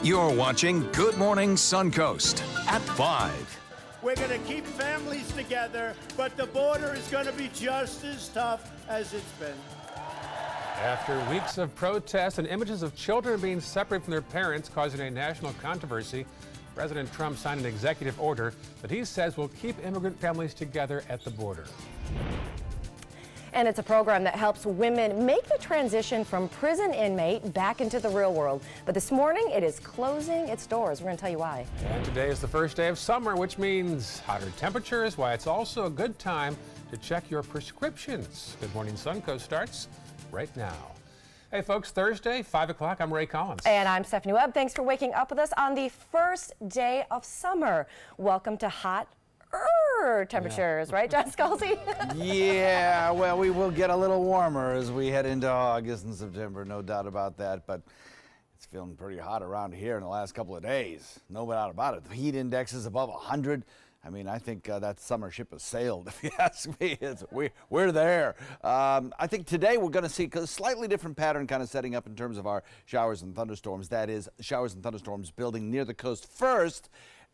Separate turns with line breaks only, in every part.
You're watching Good Morning Suncoast at 5.
We're going to keep families together, but the border is going to be just as tough as it's been.
After weeks of protests and images of children being separated from their parents causing a national controversy, President Trump signed an executive order that he says will keep immigrant families together at the border.
And it's a program that helps women make the transition from prison inmate back into the real world. But this morning, it is closing its doors. We're going to tell you why.
And today is the first day of summer, which means hotter temperatures, why it's also a good time to check your prescriptions. Good Morning Suncoast starts right now. Hey folks, Thursday, 5 o'clock, I'm Ray Collins.
And I'm Stephanie Webb. Thanks for waking up with us on the first day of summer. Welcome to hot temperatures, right, John Scalzi?
Yeah, well, we will get a little warmer as we head into August and September, no doubt about that, but it's feeling pretty hot around here in the last couple of days. No doubt about it. The heat index is above 100. I mean, I think that summer ship has sailed, if you ask me. We're there. I think today we're going to see a slightly different pattern kind of setting up in terms of our showers and thunderstorms. That is, showers and thunderstorms building near the coast first,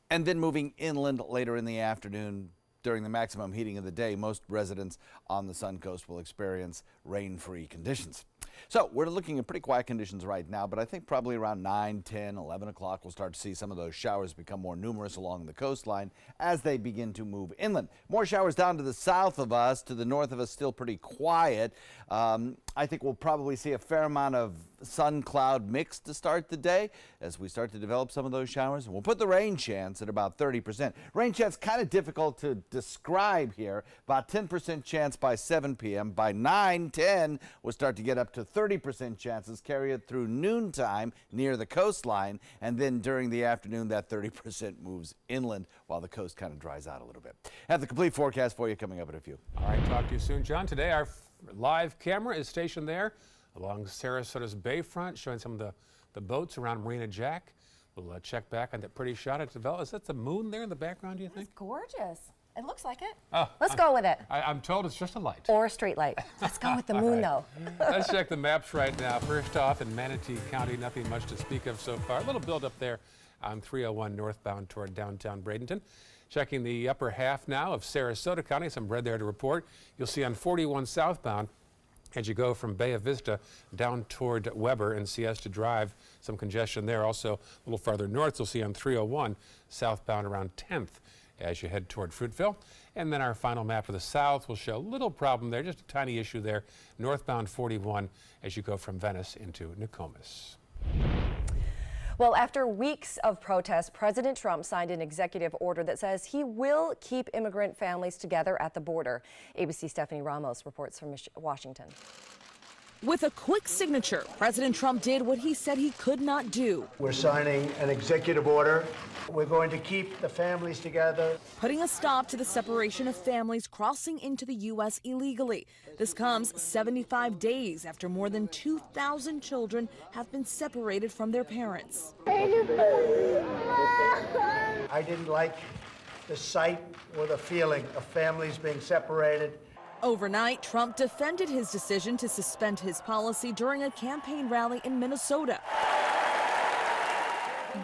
and then moving inland later in the afternoon. During the maximum heating of the day, most residents on the Suncoast will experience rain-free conditions. So we're looking at pretty quiet conditions right now, but I think probably around 9, 10, 11 o'clock we'll start to see some of those showers become more numerous along the coastline as they begin to move inland. More showers down to the south of us, to the north of us still pretty quiet. I think we'll probably see a fair amount of sun-cloud mix to start the day as we start to develop some of those showers. And we'll put the rain chance at about 30%. Rain chance kind of difficult to describe here. About 10% chance by 7 p.m. By 9, 10, we'll start to get up to 30% chances, carry it through noontime near the coastline, and then during the afternoon that 30% moves inland while the coast kind of dries out a little bit. Have the complete forecast for you coming up in a few.
All right, talk to you soon, John. Today our live camera is stationed there along Sarasota's bayfront, showing some of the boats around Marina Jack. We'll check back on that pretty shot at Devel. Is that the moon there in the background, do you think?
It's gorgeous. It looks like it.
Oh,
Let's go with it.
I'm told it's just a light.
Or a street light. Let's go with the moon, though.
Let's check the maps right now. First off, in Manatee County, nothing much to speak of so far. A little build up there on 301 northbound toward downtown Bradenton. Checking the upper half now of Sarasota County, some red there to report. You'll see on 41 southbound, as you go from Bay Vista down toward Weber and Siesta Drive, some congestion there. Also, a little farther north, you'll see on 301 southbound around 10th as you head toward Fruitville. And then our final map of the south will show a little problem there, just a tiny issue there, northbound 41 as you go from Venice into Nokomis.
Well, after weeks of protests, President Trump signed an executive order that says he will keep immigrant families together at the border. ABC's Stephanie Ramos reports from Washington.
With a quick signature, President Trump did what he said he could not do.
We're signing an executive order. We're going to keep the families together.
Putting a stop to the separation of families crossing into the U.S. illegally. This comes 75 days after more than 2,000 children have been separated from their parents.
I didn't like the sight or the feeling of families being separated.
Overnight, Trump defended his decision to suspend his policy during a campaign rally in Minnesota,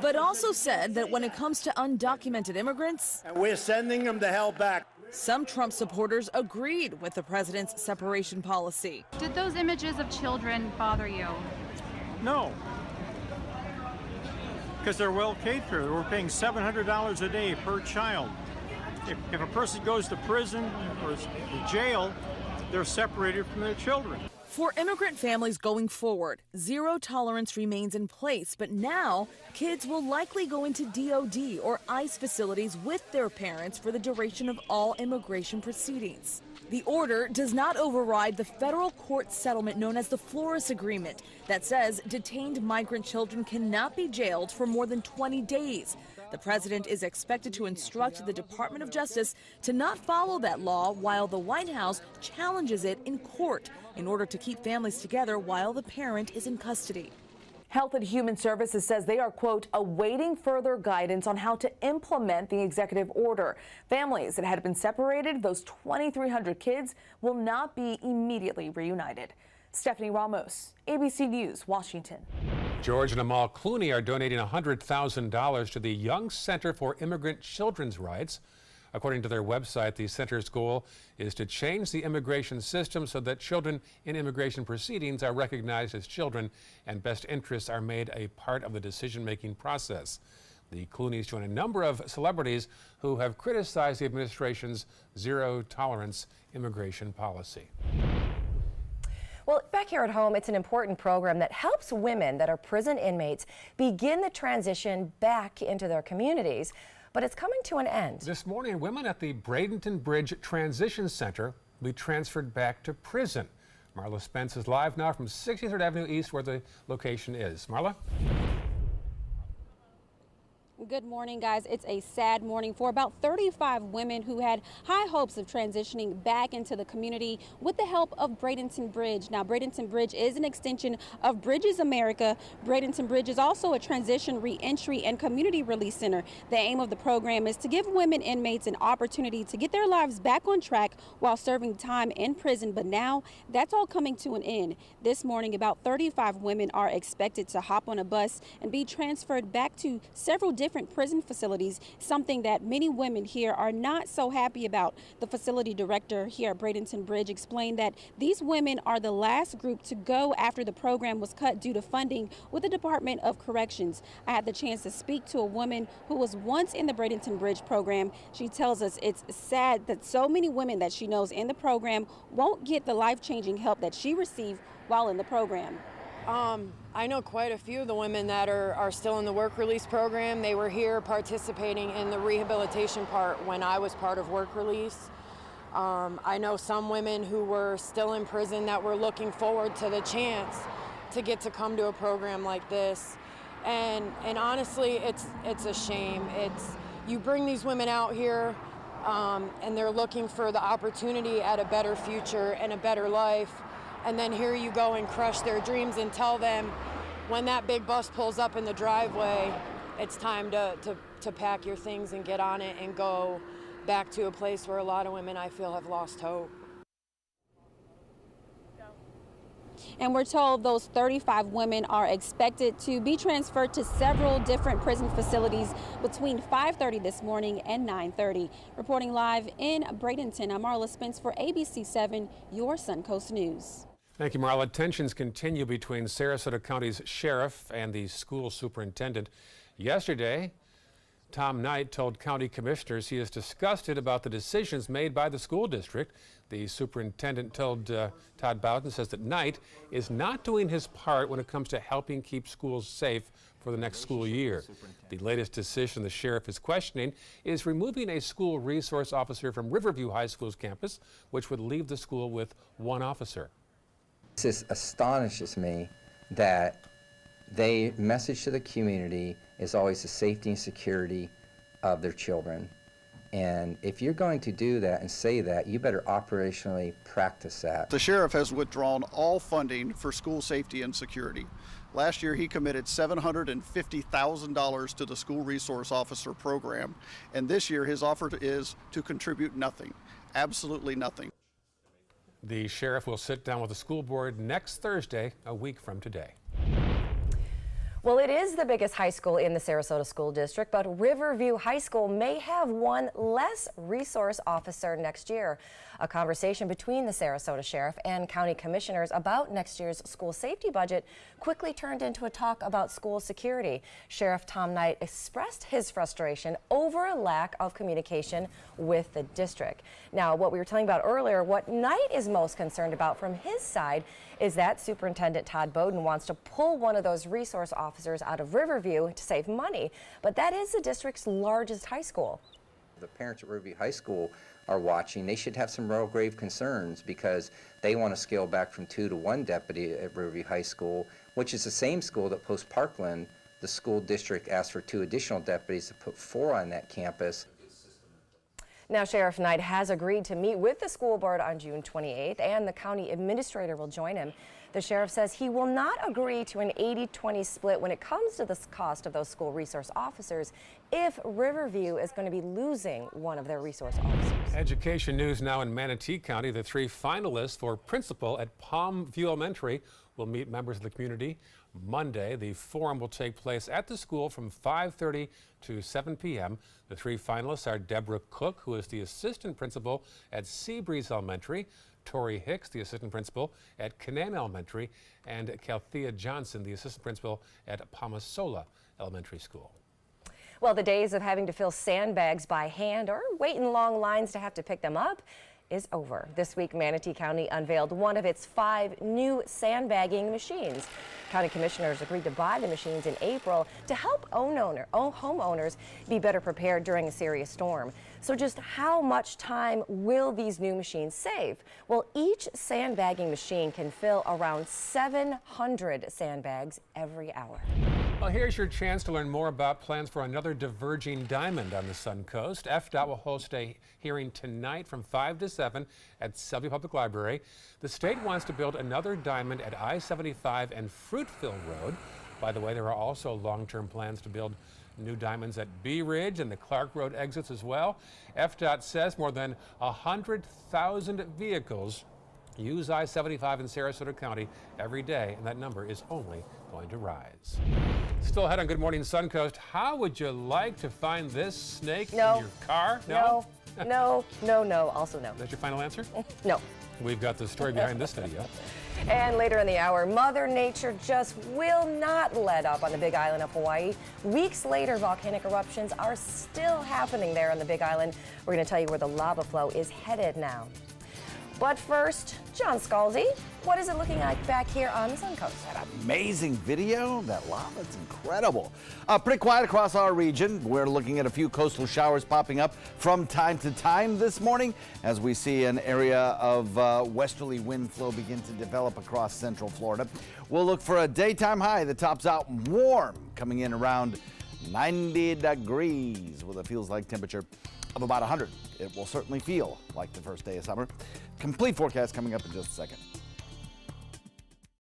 but also said that when it comes to undocumented immigrants,
And we're sending them the hell back.
some Trump supporters agreed with the president's separation policy.
Did those images of children bother you?
No, because they're well catered for. We're paying $700 a day per child. If a person goes to prison or jail, they're separated from their children.
For immigrant families going forward, zero tolerance remains in place, but now kids will likely go into DOD or ICE facilities with their parents for the duration of all immigration proceedings. The order does not override the federal court settlement known as the Flores Agreement that says detained migrant children cannot be jailed for more than 20 days. The president is expected to instruct the Department of Justice to not follow that law while the White House challenges it in court in order to keep families together while the parent is in custody.
Health and Human Services says they are, quote, awaiting further guidance on how to implement the executive order. Families that had been separated, those 2,300 kids, will not be immediately reunited. Stephanie Ramos, ABC News, Washington.
George and Amal Clooney are donating $100,000 to the Young Center for Immigrant Children's Rights. According to their website, the center's goal is to change the immigration system so that children in immigration proceedings are recognized as children and best interests are made a part of the decision-making process. The Clooneys join a number of celebrities who have criticized the administration's zero-tolerance immigration policy.
Well, back here at home, it's an important program that helps women that are prison inmates begin the transition back into their communities. But it's coming to an end. This morning, women at the Bradenton Bridge Transition Center will be transferred back to prison. Marla Spence is live now from 63rd Avenue East, where the location is. Marla?
Good morning, guys. It's a sad morning for about 35 women who had high hopes of transitioning back into the community with the help of Bradenton Bridge. Now, Bradenton Bridge is an extension of Bridges America. Bradenton Bridge is also a transition, reentry, and community release center. The aim of the program is to give women inmates an opportunity to get their lives back on track while serving time in prison. But now that's all coming to an end. This morning, about 35 women are expected to hop on a bus and be transferred back to several different prison facilities, something that many women here are not so happy about. The facility director here at Bradenton Bridge explained that these women are the last group to go after the program was cut due to funding with the Department of Corrections. I had the chance to speak to a woman who was once in the Bradenton Bridge program. She tells us it's sad that so many women that she knows in the program won't get the life-changing help that she received while in the program.
I know quite a few of the women that are still in the work release program. They were here participating in the rehabilitation part when I was part of work release. I know some women who were still in prison that were looking forward to the chance to get to come to a program like this. And honestly, it's a shame. You bring these women out here and they're looking for the opportunity at a better future and a better life. And then here you go and crush their dreams and tell them when that big bus pulls up in the driveway, it's time to pack your things and get on it and go back to a place where a lot of women, I feel, have lost hope.
And we're told those 35 women are expected to be transferred to several different prison facilities between 5:30 this morning and 9:30. Reporting live in Bradenton, I'm Marla Spence for ABC 7, your Suncoast News.
Thank you, Marla. Tensions continue between Sarasota County's sheriff and the school superintendent. Yesterday, Tom Knight told county commissioners he is disgusted about the decisions made by the school district. The superintendent told Todd Bowden says that Knight is not doing his part when it comes to helping keep schools safe for the next school year. The latest decision the sheriff is questioning is removing a school resource officer from Riverview High School's campus, which would leave the school with one officer.
This astonishes me that their message to the community is always the safety and security of their children. And if you're going to do that and say that, you better operationally practice that.
The sheriff has withdrawn all funding for school safety and security. Last year, he committed $750,000 to the school resource officer program. And this year, his offer is to contribute nothing, absolutely nothing.
The sheriff will sit down with the school board next Thursday, a week from today.
Well, it is the biggest high school in the Sarasota School District, but Riverview High School may have one less resource officer next year. A conversation between the Sarasota Sheriff and County Commissioners about next year's school safety budget quickly turned into a talk about school security. Sheriff Tom Knight expressed his frustration over a lack of communication with the district. Now, what we were telling about earlier, what Knight is most concerned about from his side is that Superintendent Todd Bowden wants to pull one of those resource officers out of Riverview to save money, but that is the district's largest high school.
The parents at Riverview High School are watching. They should have some real grave concerns because they want to scale back from 2 to 1 deputy at Riverview High School, which is the same school that Post Parkland, the school district asked for 2 additional deputies to put 4 on that campus.
Now, Sheriff Knight has agreed to meet with the school board on June 28th, and the county administrator will join him. The sheriff says he will not agree to an 80-20 split when it comes to the cost of those school resource officers if Riverview is going to be losing one of their resource officers.
Education news now in Manatee County. The 3 finalists for principal at Palmview Elementary will meet members of the community Monday. The forum will take place at the school from 5:30 to 7 p.m. The 3 finalists are Deborah Cook, who is the assistant principal at Seabreeze Elementary, Tori Hicks, the assistant principal at Canaan Elementary, and Calthea Johnson, the assistant principal at Palmasola Elementary School.
Well, the days of having to fill sandbags by hand or wait in long lines to have to pick them up is over. This week, Manatee County unveiled one of its 5 new sandbagging machines. County commissioners agreed to buy the machines in April to help homeowners be better prepared during a serious storm. So just how much time will these new machines save? Well, each sandbagging machine can fill around 700 sandbags every hour.
Well, here's your chance to learn more about plans for another diverging diamond on the Suncoast. FDOT will host a hearing tonight from 5 to 7 at Sylvia Public Library. The state wants to build another diamond at I-75 and Fruitville Road. By the way, there are also long-term plans to build new diamonds at Bee Ridge and the Clark Road exits as well. FDOT says more than 100,000 vehicles use I-75 in Sarasota County every day, and that number is only going to rise. Still ahead on Good Morning Suncoast, how would you like to find this snake in your car?
No. Also no.
That's your final answer?
No.
We've got the story behind this video.
And later in the hour, Mother Nature just will not let up on the Big Island of Hawaii. Weeks later, volcanic eruptions are still happening there on the Big Island. We're going to tell you where the lava flow is headed now. But first, John Scalzi, what is it looking like back here on the Suncoast?
That amazing video, that lava, it's incredible. Pretty quiet across our region. We're looking at a few coastal showers popping up from time to time this morning as we see an area of westerly wind flow begin to develop across central Florida. We'll look for a daytime high that tops out warm, coming in around 90 degrees with a feels like temperature of about 100. It will certainly feel like the first day of summer. Complete forecast coming up in just a second.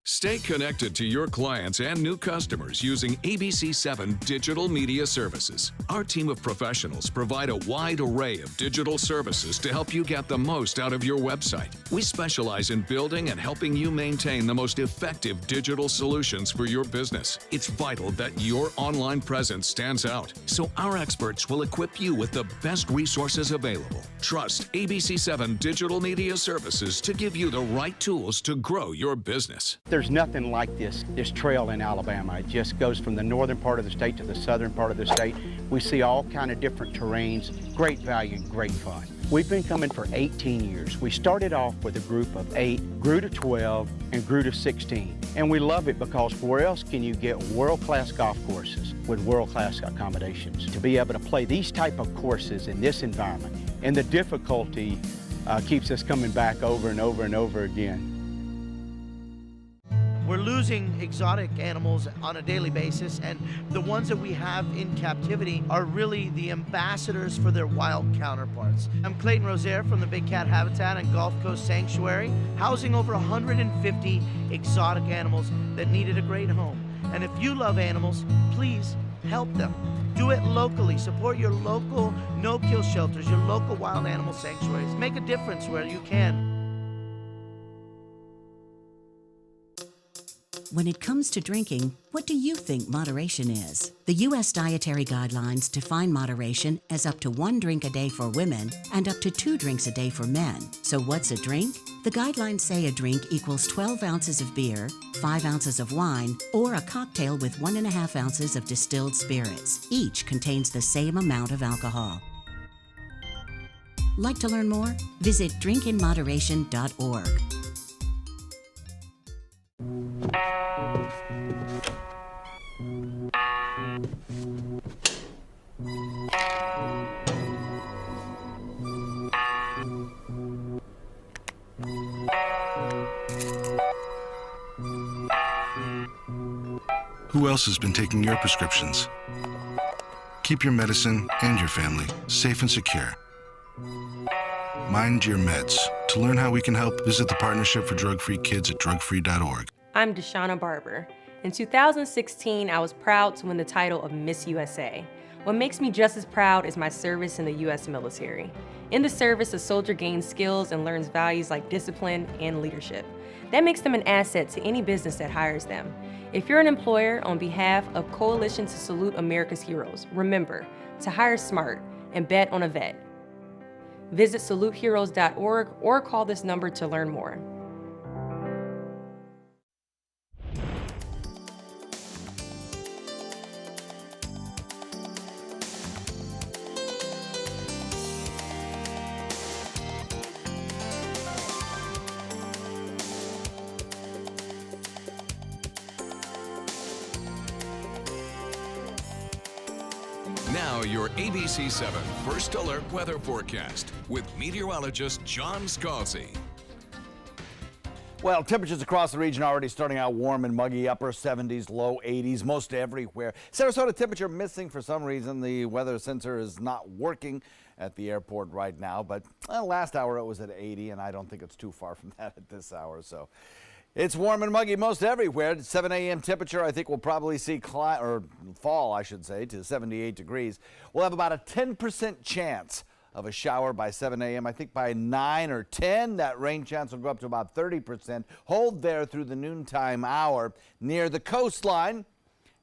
Stay connected to your clients and new customers using ABC7 Digital Media Services. Our team of professionals provide a wide array of digital services to help you get the most out of your website. We specialize in building and helping you maintain the most effective digital solutions for your business. It's vital that your online presence stands out, so our experts will equip you with the best resources available. Trust ABC7 Digital Media Services to give you the right tools to grow your business.
There's nothing like this trail in Alabama. It just goes from the northern part of the state to the southern part of the state. We see all kind of different terrains, great value, great fun. We've been coming for 18 years. We started off with a group of 8, grew to 12, and grew to 16. And we love it because where else can you get world-class golf courses with world-class accommodations? To be able to play these type of courses in this environment, and the difficulty keeps us coming back over and over and over again.
We're losing exotic animals on a daily basis, and the ones that we have in captivity are really the ambassadors for their wild counterparts. I'm Clayton Rozier from the Big Cat Habitat and Gulf Coast Sanctuary, housing over 150 exotic animals that needed a great home. And if you love animals, please help them. Do it locally. Support your local no-kill shelters, your local wild animal sanctuaries. Make a difference where you can.
When it comes to drinking, what do you think moderation is? The U.S. Dietary Guidelines define moderation as up to 1 drink a day for women and up to 2 drinks a day for men. So what's a drink? The guidelines say a drink equals 12 ounces of beer, 5 ounces of wine, or a cocktail with 1.5 ounces of distilled spirits. Each contains the same amount of alcohol. Like to learn more? Visit drinkinmoderation.org.
Who else has been taking your prescriptions? Keep your medicine and your family safe and secure. Mind Your Meds. To learn how we can help, visit the Partnership for Drug-Free Kids at drugfree.org.
I'm Deshauna Barber. In 2016, I was proud to win the title of Miss USA. What makes me just as proud is my service in the U.S. military. In the service, a soldier gains skills and learns values like discipline and leadership. That makes them an asset to any business that hires them. If you're an employer, on behalf of Coalition to Salute America's Heroes, remember to hire smart and bet on a vet. Visit saluteheroes.org or call this number to learn more.
Now your ABC 7 First Alert Weather Forecast with meteorologist John Scalzi.
Well, temperatures across the region already starting out warm and muggy, upper 70s, low 80s, most everywhere. Sarasota temperature missing for some reason. The weather sensor is not working at the airport right now, but last hour it was at 80, and I don't think it's too far from that at this hour. So it's warm and muggy most everywhere. 7 a.m. temperature, I think we'll probably see fall, I should say, to 78 degrees. We'll have about a 10% chance of a shower by 7 a.m. I think by 9 or 10, that rain chance will go up to about 30%. Hold there through the noontime hour near the coastline.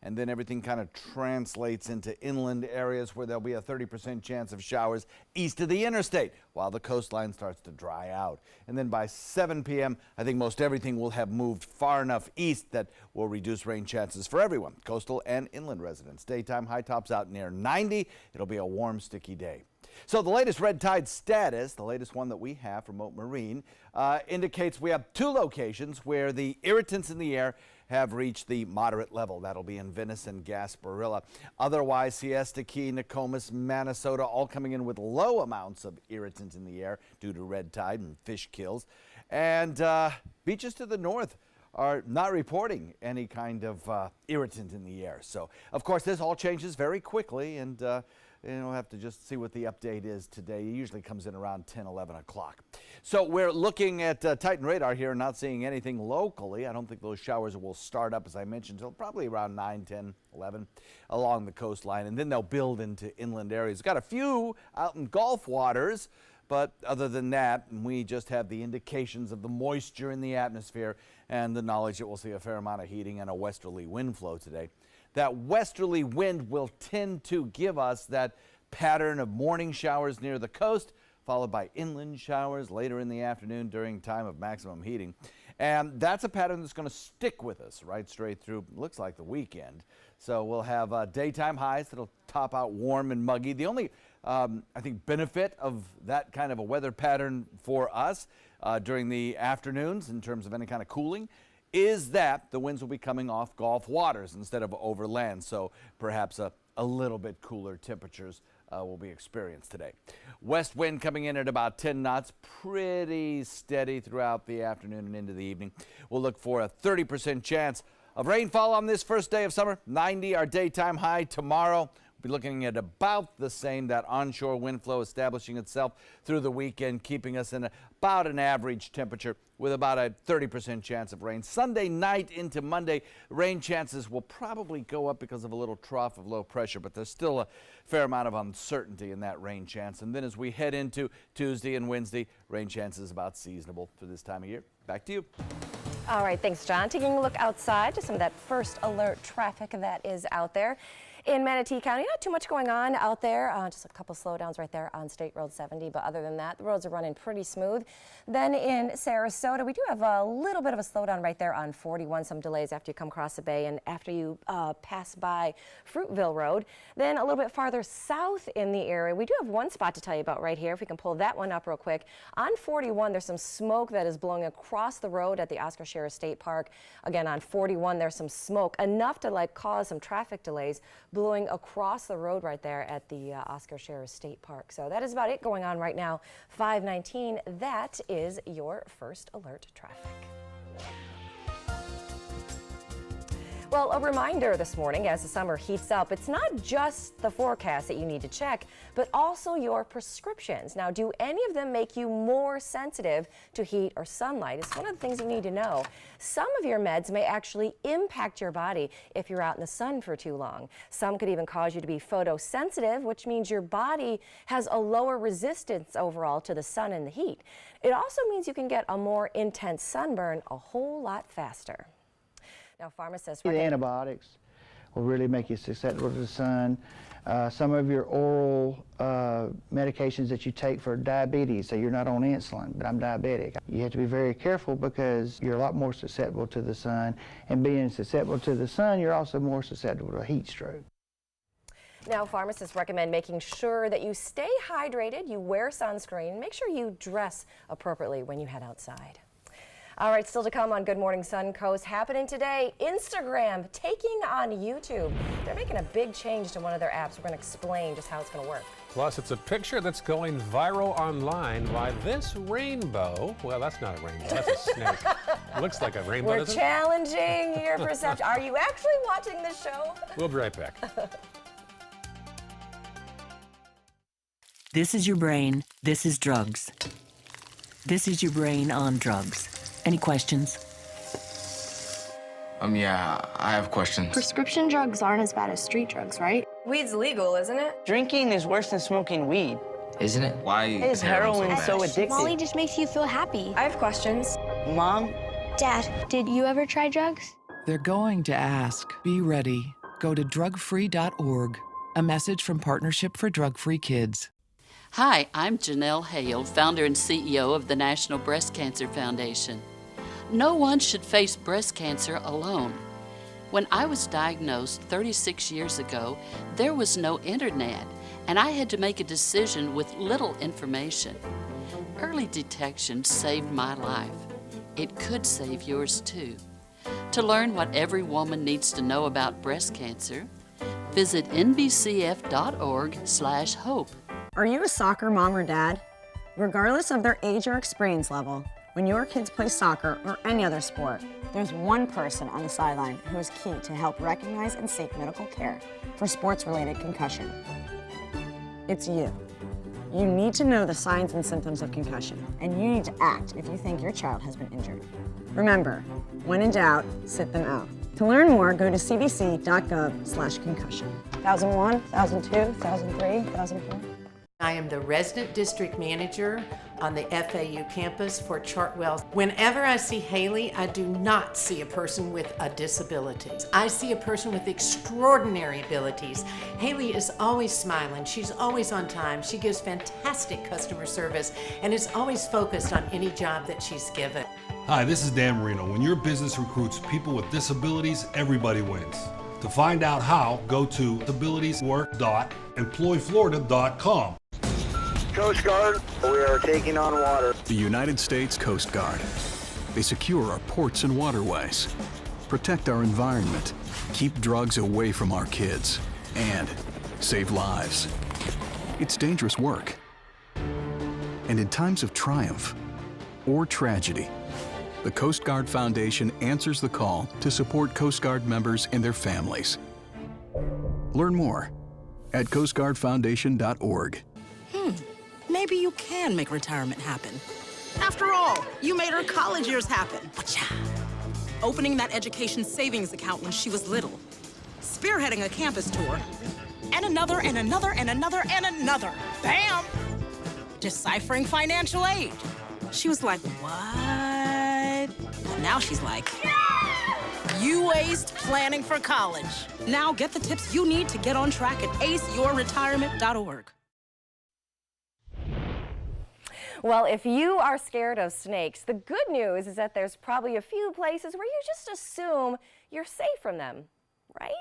And then everything kind of translates into inland areas where there'll be a 30% chance of showers east of the interstate while the coastline starts to dry out. And then by 7 p.m., I think most everything will have moved far enough east that will reduce rain chances for everyone, coastal and inland residents. Daytime high tops out near 90. It'll be a warm, sticky day. So the latest red tide status, the latest one that we have from Moat Marine, indicates we have two locations where the irritants in the air have reached the moderate level. That'll be in Venice and Gasparilla. Otherwise, Siesta Key, Nokomis, Minnesota, all coming in with low amounts of irritant in the air due to red tide and fish kills. And beaches to the north are not reporting any kind of irritant in the air. So, of course, this all changes very quickly, and we'll have to just see what the update is today. It usually comes in around 10, 11 o'clock. So we're looking at Titan radar here, not seeing anything locally. I don't think those showers will start up, as I mentioned, until probably around 9, 10, 11 along the coastline, and then they'll build into inland areas. Got a few out in Gulf waters, but other than that, we just have the indications of the moisture in the atmosphere and the knowledge that we'll see a fair amount of heating and a westerly wind flow today. That westerly wind will tend to give us that pattern of morning showers near the coast, followed by inland showers later in the afternoon during time of maximum heating. And that's a pattern that's going to stick with us right straight through, looks like, the weekend. So we'll have daytime highs that'll top out warm and muggy. The only, I think, benefit of that kind of a weather pattern for us during the afternoons in terms of any kind of cooling is that the winds will be coming off Gulf waters instead of over land, so perhaps a little bit cooler temperatures will be experienced today. West wind coming in at about 10 knots, pretty steady throughout the afternoon and into the evening. We'll look for a 30% chance of rainfall on this first day of summer. 90 our daytime high tomorrow. Be looking at about the same, that onshore wind flow establishing itself through the weekend, keeping us in about an average temperature with about a 30% chance of rain. Sunday night into Monday, rain chances will probably go up because of a little trough of low pressure, but there's still a fair amount of uncertainty in that rain chance. And then as we head into Tuesday and Wednesday, rain chances about seasonable for this time of year. Back to you.
All right, thanks, John. Taking a look outside to some of that first alert traffic that is out there. In Manatee County, not too much going on out there, just a couple slowdowns right there on State Road 70, but other than that, the roads are running pretty smooth. Then in Sarasota, we do have a little bit of a slowdown right there on 41, some delays after you come across the bay and after you pass by Fruitville Road. Then a little bit farther south in the area, we do have one spot to tell you about right here, if we can pull that one up real quick. On 41, there's some smoke that is blowing across the road at the Oscar Scherer State Park. Again, on 41, there's some smoke, enough to cause some traffic delays blowing across the road right there at the Oscar Scherer State Park. So that is about it going on right now. 519, that is your first alert traffic. Well, a reminder this morning as the summer heats up, it's not just the forecast that you need to check, but also your prescriptions. Now, do any of them make you more sensitive to heat or sunlight? It's one of the things you need to know. Some of your meds may actually impact your body if you're out in the sun for too long. Some could even cause you to be photosensitive, which means your body has a lower resistance overall to the sun and the heat. It also means you can get a more intense sunburn a whole lot faster. Now, pharmacists
The antibiotics will really make you susceptible to the sun. Some of your oral medications that you take for diabetes, so you're not on insulin, but I'm diabetic. You have to be very careful because you're a lot more susceptible to the sun, and being susceptible to the sun, you're also more susceptible to a heat stroke.
Now, pharmacists recommend making sure that you stay hydrated, you wear sunscreen, make sure you dress appropriately when you head outside. All right, still to come on Good Morning Suncoast. Happening today, Instagram taking on YouTube. They're making a big change to one of their apps. We're going to explain just how it's going to work.
Plus, it's a picture that's going viral online. Why this rainbow, well, that's not a rainbow, that's a snake. Looks like a rainbow,
We're
doesn't it?
challenging your perception. Are you actually watching this show?
We'll be right back.
This is your brain. This is drugs. This is your brain on drugs. Any questions?
Yeah, I have questions.
Prescription drugs aren't as bad as street drugs, right?
Weed's legal, isn't it?
Drinking is worse than smoking weed.
Isn't it? Why
is heroin so addictive?
Molly just makes you feel happy.
I have questions.
Mom?
Dad, did you ever try drugs?
They're going to ask. Be ready. Go to drugfree.org. A message from Partnership for Drug-Free Kids.
Hi, I'm Janelle Hale, founder and CEO of the National Breast Cancer Foundation. No one should face breast cancer alone. When I was diagnosed 36 years ago, there was no internet, and I had to make a decision with little information. Early detection saved my life. It could save yours too. To learn what every woman needs to know about breast cancer, visit nbcf.org/hope.
Are you a soccer mom or dad? Regardless of their age or experience level, when your kids play soccer or any other sport, there's one person on the sideline who is key to help recognize and seek medical care for sports-related concussion. It's you. You need to know the signs and symptoms of concussion, and you need to act if you think your child has been injured. Remember, when in doubt, sit them out. To learn more, go to cdc.gov/concussion. 1001, 1002, 1003, 1004.
I am the resident district manager on the FAU campus for Chartwell. Whenever I see Haley, I do not see a person with a disability. I see a person with extraordinary abilities. Haley is always smiling. She's always on time. She gives fantastic customer service and is always focused on any job that she's given.
Hi, this is Dan Marino. When your business recruits people with disabilities, everybody wins. To find out how, go to disabilitieswork.employflorida.com.
Coast Guard, we are taking on water.
The United States Coast Guard. They secure our ports and waterways, protect our environment, keep drugs away from our kids, and save lives. It's dangerous work. And in times of triumph or tragedy, the Coast Guard Foundation answers the call to support Coast Guard members and their families. Learn more at coastguardfoundation.org.
Maybe you can make retirement happen. After all, you made her college years happen. Opening that education savings account when she was little. Spearheading a campus tour. And another, and another, and another, and another. Bam! Deciphering financial aid. She was like, what? And now she's like, you aced planning for college. Now get the tips you need to get on track at aceyourretirement.org.
Well, if you are scared of snakes, the good news is that there's probably a few places where you just assume you're safe from them, right?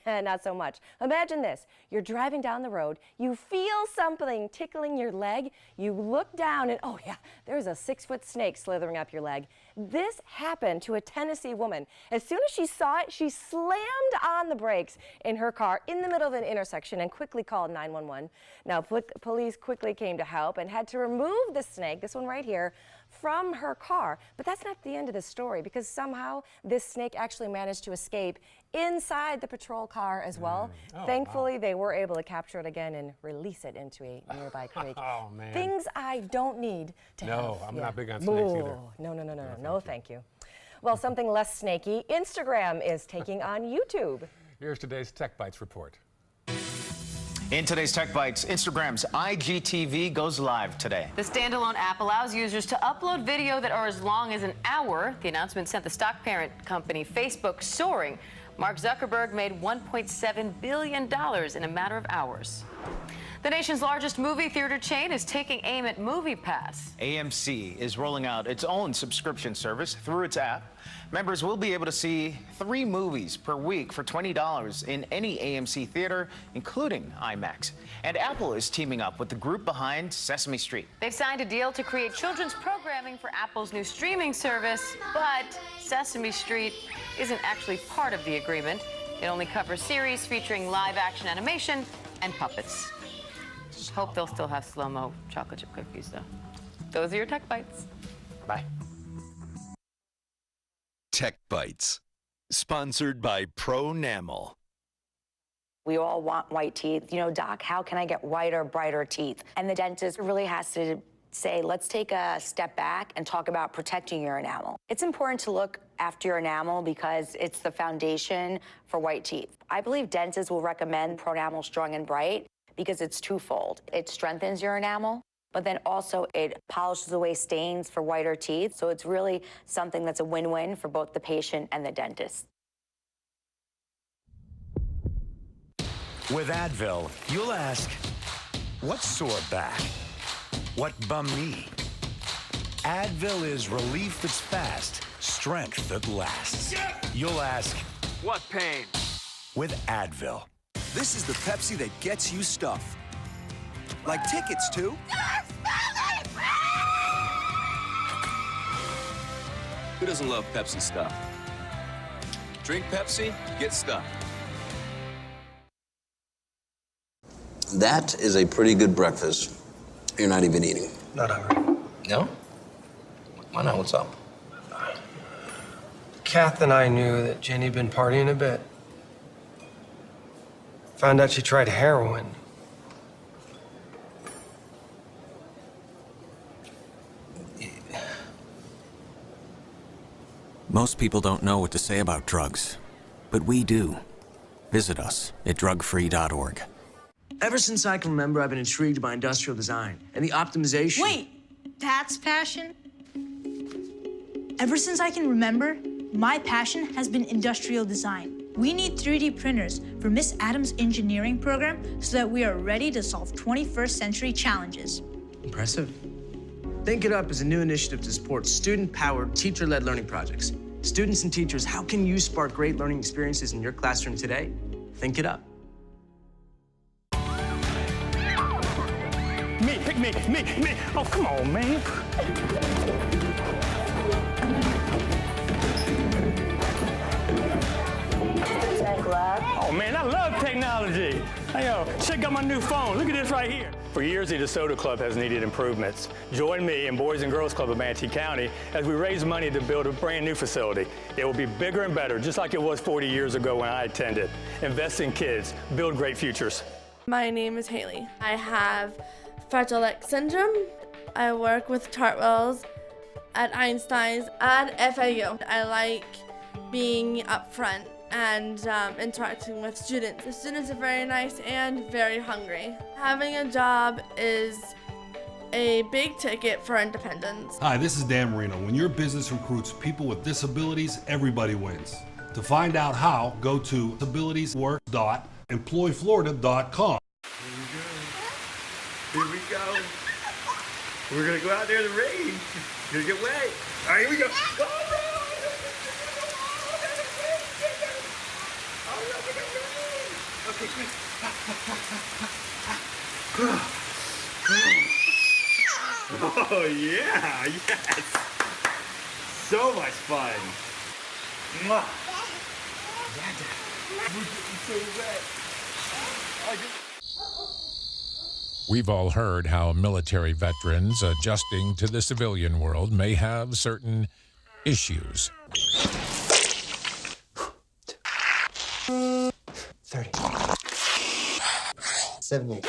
Yeah, not so much. Imagine this. You're driving down the road, you feel something tickling your leg, you look down and, oh yeah, there's a 6-foot snake slithering up your leg. This happened to a Tennessee woman. As soon as she saw it, she slammed on the brakes in her car in the middle of an intersection and quickly called 911. Now, police quickly came to help and had to remove the snake, this one right here, from her car. But that's not the end of the story, because somehow this snake actually managed to escape inside the patrol car as well.
Oh,
Thankfully,
wow.
they were able to capture it again and release it into a nearby creek.
Oh, man.
Things I don't need to have.
No, I'm not big on snakes either.
No, thank you. Well, something less snaky, Instagram is taking on YouTube.
Here's today's Tech Bites report.
In today's Tech Bites, Instagram's IGTV goes live today.
The standalone app allows users to upload video that are as long as an hour. The announcement sent the stock parent company Facebook soaring. Mark Zuckerberg made $1.7 billion in a matter of hours. The nation's largest movie theater chain is taking aim at MoviePass.
AMC is rolling out its own subscription service through its app. Members will be able to see 3 movies per week for $20 in any AMC theater, including IMAX. And Apple is teaming up with the group behind Sesame Street.
They've signed a deal to create children's programming for Apple's new streaming service, but Sesame Street isn't actually part of the agreement. It only covers series featuring live-action animation and puppets. Hope they'll still have slow-mo chocolate chip cookies, though. Those are your Tech Bites.
Bye.
Tech Bites, sponsored by Pronamel.
We all want white teeth. You know, doc, how can I get whiter, brighter teeth? And the dentist really has to say, let's take a step back and talk about protecting your enamel. It's important to look after your enamel because it's the foundation for white teeth. I believe dentists will recommend Pronamel Strong and Bright because it's twofold. It strengthens your enamel, but then also it polishes away stains for whiter teeth. So it's really something that's a win-win for both the patient and the dentist.
With Advil, you'll ask, what's sore back? What bum knee? Advil is relief that's fast, strength that lasts. You'll ask, what pain? With Advil.
This is the Pepsi that gets you stuff. Like tickets to...
Who doesn't love Pepsi stuff? Drink Pepsi, get stuff.
That is a pretty good breakfast. You're not even eating.
Not hungry.
No? Why not? What's up?
Kath and I knew that Jenny had been partying a bit. Found out she tried heroin.
Most people don't know what to say about drugs, but we do. Visit us at drugfree.org.
Ever since I can remember, I've been intrigued by industrial design and the optimization.
Wait, that's passion? Ever since I can remember, my passion has been industrial design. We need 3D printers for Miss Adams' engineering program so that we are ready to solve 21st century challenges.
Impressive. Think It Up is a new initiative to support student-powered, teacher-led learning projects. Students and teachers, how can you spark great learning experiences in your classroom today? Think it up.
Me, pick me. Oh, come on, man. Oh, man, I love technology. Hey, yo, check out my new phone. Look at this right here. For years, the DeSoto Club has needed improvements. Join me and Boys and Girls Club of Manatee County as we raise money to build a brand new facility. It will be bigger and better, just like it was 40 years ago when I attended. Invest in kids, build great futures.
My name is Haley. I have Fragile X syndrome. I work with Chartwells at Einstein's and FAU. I like being up front and interacting with students. The students are very nice and very hungry. Having a job is a big ticket for independence.
Hi, this is Dan Marino. When your business recruits people with disabilities, everybody wins. To find out how, go to disabilitieswork.employflorida.com.
Here we go. We're gonna go out there in the rain. Gonna get wet. All right, here we go. Okay, quick. Oh yeah, yes. So much fun. Mwah. We're getting so wet.
We've all heard how military veterans adjusting to the civilian world may have certain issues.
30. 70.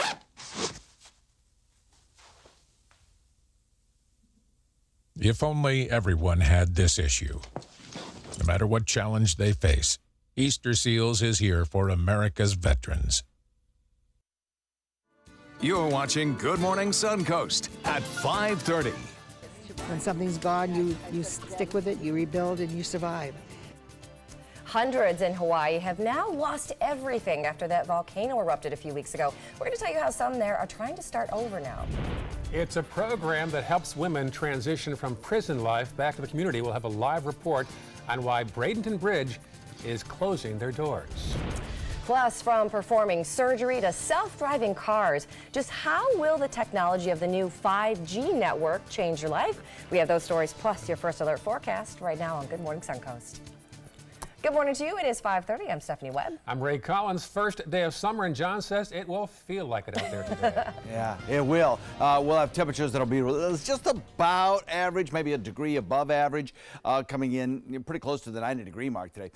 If only everyone had this issue. No matter what challenge they face, Easter Seals is here for America's veterans.
You're watching Good Morning Suncoast at 5:30.
When something's gone, you stick with it, you rebuild, and you survive.
Hundreds in Hawaii have now lost everything after that volcano erupted a few weeks ago. We're going to tell you how some there are trying to start over now.
It's a program that helps women transition from prison life back to the community. We'll have a live report on why Bradenton Bridge is closing their doors.
Plus, from performing surgery to self-driving cars, just how will the technology of the new 5G network change your life? We have those stories plus your first alert forecast right now on Good Morning Suncoast. Good morning to you. It is 5:30. I'm Stephanie Webb.
I'm Ray Collins. First day of summer, and John says it will feel like it out there today.
Yeah, it will. We'll have temperatures that'll be just about average, maybe a degree above average, coming in pretty close to the 90-degree mark today.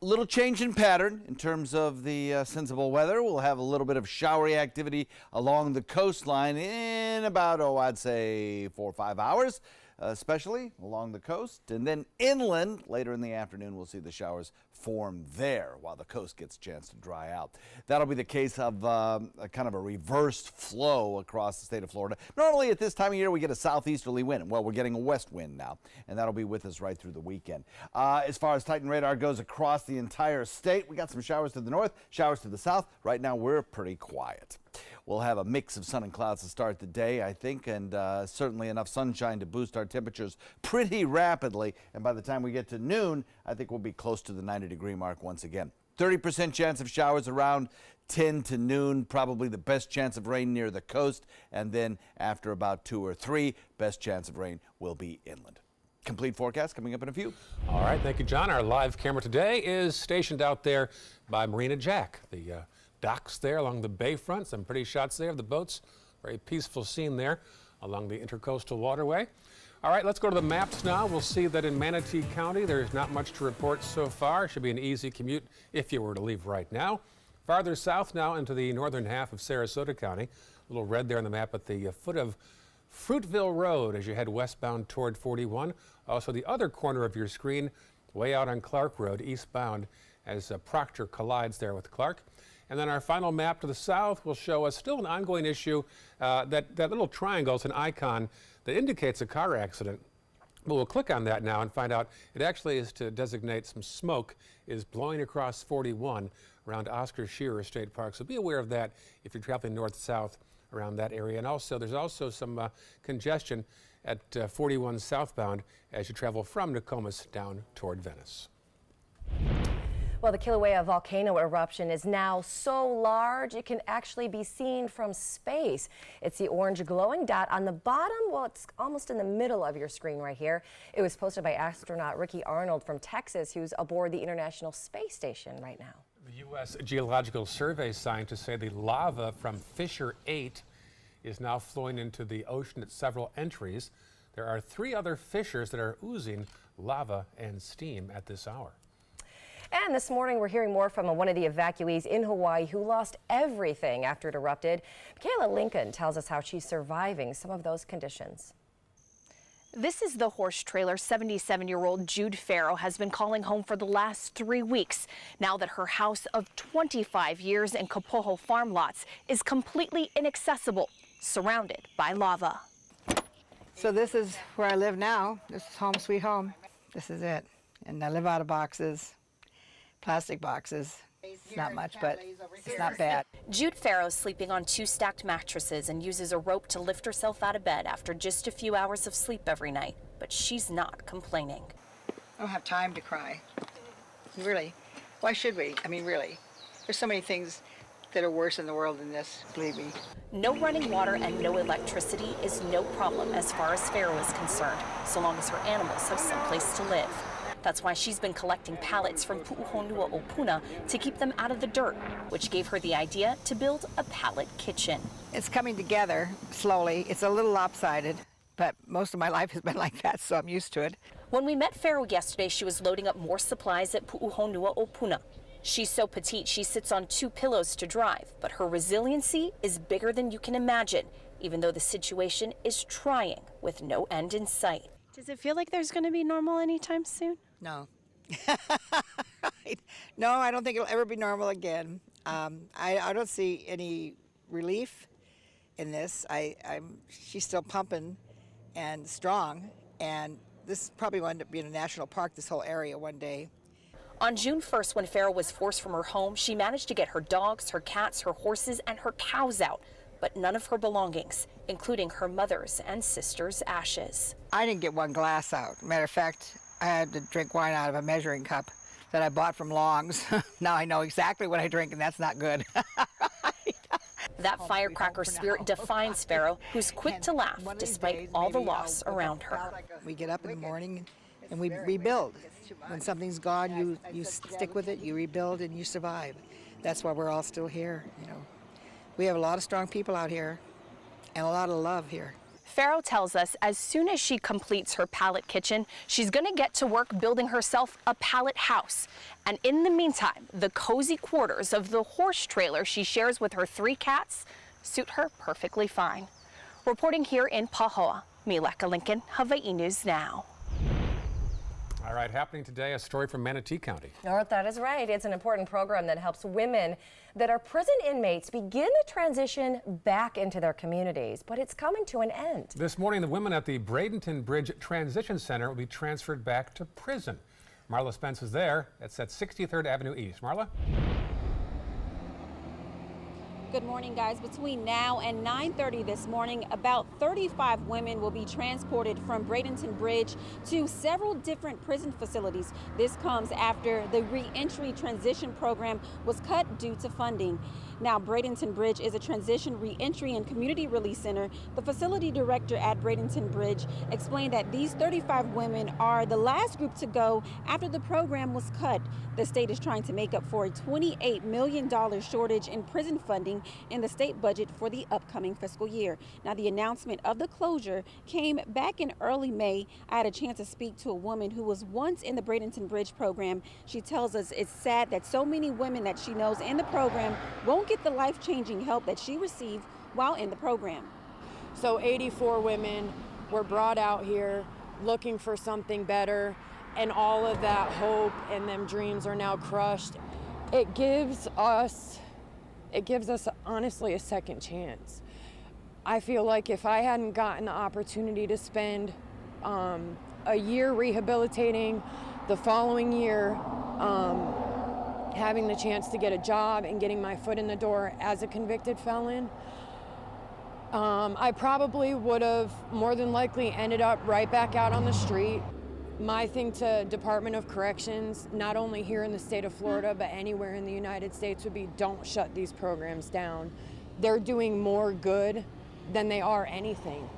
Little change in pattern in terms of the sensible weather. We'll have a little bit of showery activity along the coastline in about, I'd say 4 or 5 hours. Especially along the coast, and then inland later in the afternoon we'll see the showers form there while the coast gets a chance to dry out. That'll be the case of a kind of a reversed flow across the state of Florida. Normally at this time of year we get a southeasterly wind. Well, we're getting a west wind now, and that'll be with us right through the weekend. As far as Titan radar goes across the entire state, we got some showers to the north, showers to the south. Right now we're pretty quiet. We'll have a mix of sun and clouds to start the day, I think, and certainly enough sunshine to boost our temperatures pretty rapidly. And by the time we get to noon, I think we'll be close to the 90-degree mark once again. 30% chance of showers around 10 to noon, probably the best chance of rain near the coast. And then after about 2 or 3, best chance of rain will be inland. Complete forecast coming up in a few.
All right, thank you, John. Our live camera today is stationed out there by Marina Jack, the docks there along the bayfront. Some pretty shots there of the boats. Very peaceful scene there along the Intercoastal Waterway. All right, let's go to the maps now. We'll see that in Manatee County, there's not much to report so far. Should be an easy commute if you were to leave right now. Farther south now into the northern half of Sarasota County. A little red there on the map at the foot of Fruitville Road as you head westbound toward 41. Also the other corner of your screen, way out on Clark Road, eastbound, as Proctor collides there with Clark. And then our final map to the south will show us still an ongoing issue. That little triangle is an icon that indicates a car accident. But we'll click on that now and find out it actually is to designate some smoke is blowing across 41 around Oscar Shearer State Park. So be aware of that if you're traveling north-south around that area. And also, there's also some congestion at 41 southbound as you travel from Nokomis down toward Venice.
Well, the Kilauea volcano eruption is now so large it can actually be seen from space. It's the orange glowing dot on the bottom. Well, it's almost in the middle of your screen right here. It was posted by astronaut Ricky Arnold from Texas, who's aboard the International Space Station right now.
The U.S. Geological Survey scientists say the lava from Fissure 8 is now flowing into the ocean at several entries. There are 3 other fissures that are oozing lava and steam at this hour.
And this morning, we're hearing more from one of the evacuees in Hawaii who lost everything after it erupted. Michaela Lincoln tells us how she's surviving some of those conditions.
This is the horse trailer 77-year-old Jude Farrow has been calling home for the last 3 weeks, now that her house of 25 years in Kapoho farm lots is completely inaccessible, surrounded by lava.
So this is where I live now. This is home sweet home. This is it. And I live out of boxes. Plastic boxes. It's not much, but it's not bad.
Jude Farrow's sleeping on 2 stacked mattresses and uses a rope to lift herself out of bed after just a few hours of sleep every night. But she's not complaining.
I don't have time to cry. Really. Why should we? I mean, really. There's so many things that are worse in the world than this, believe me.
No running water and no electricity is no problem as far as Farrow is concerned, so long as her animals have someplace to live. That's why she's been collecting pallets from Pu'uhonua o Puna to keep them out of the dirt, which gave her the idea to build a pallet kitchen.
It's coming together slowly. It's a little lopsided, but most of my life has been like that, so I'm used to it.
When we met Farrow yesterday, she was loading up more supplies at Pu'uhonua o Puna. She's so petite, she sits on 2 pillows to drive, but her resiliency is bigger than you can imagine, even though the situation is trying with no end in sight.
Does it feel like there's going to be normal anytime soon?
No. No, I don't think it'll ever be normal again. I don't see any relief in this. She's still pumping and strong, and this probably will end up being a national park, this whole area, one day.
On June 1st, when Farrow was forced from her home, she managed to get her dogs, her cats, her horses, and her cows out, but none of her belongings, including her mother's and sister's ashes.
I didn't get one glass out. Matter of fact, I had to drink wine out of a measuring cup that I bought from Long's. Now I know exactly what I drink, and that's not good.
That firecracker spirit defines Farrow, who's quick to laugh despite all the loss around her.
We get up in the morning and we rebuild. When something's gone, you stick with it, you rebuild, and you survive. That's why we're all still here, you know. We have a lot of strong people out here and a lot of love here.
Farrow tells us as soon as she completes her pallet kitchen, she's going to get to work building herself a pallet house. And in the meantime, the cozy quarters of the horse trailer she shares with her 3 cats suit her perfectly fine. Reporting here in Pahoa, Mileka Lincoln, Hawaii News Now.
All right, happening today, a story from Manatee County.
Oh, that is right. It's an important program that helps women that are prison inmates begin the transition back into their communities, but it's coming to an end.
This morning, the women at the Bradenton Bridge Transition Center will be transferred back to prison. Marla Spence is there. It's at 63rd Avenue East. Marla?
Good morning, guys. Between now and 9:30 this morning, about 35 women will be transported from Bradenton Bridge to several different prison facilities. This comes after the reentry transition program was cut due to funding. Now, Bradenton Bridge is a transition reentry and community release center. The facility director at Bradenton Bridge explained that these 35 women are the last group to go after the program was cut. The state is trying to make up for a $28 million shortage in prison funding in the state budget for the upcoming fiscal year. Now, the announcement of the closure came back in early May. I had a chance to speak to a woman who was once in the Bradenton Bridge program. She tells us it's sad that so many women that she knows in the program won't get the life-changing help that she received while in the program.
So 84 women were brought out here looking for something better, and all of that hope and them dreams are now crushed. It gives us honestly a second chance. I feel like if I hadn't gotten the opportunity to spend a year rehabilitating, the following year having the chance to get a job and getting my foot in the door as a convicted felon, I probably would have more than likely ended up right back out on the street. My thing to Department of Corrections, not only here in the state of Florida, but anywhere in the United States, would be don't shut these programs down. They're doing more good than they are anything.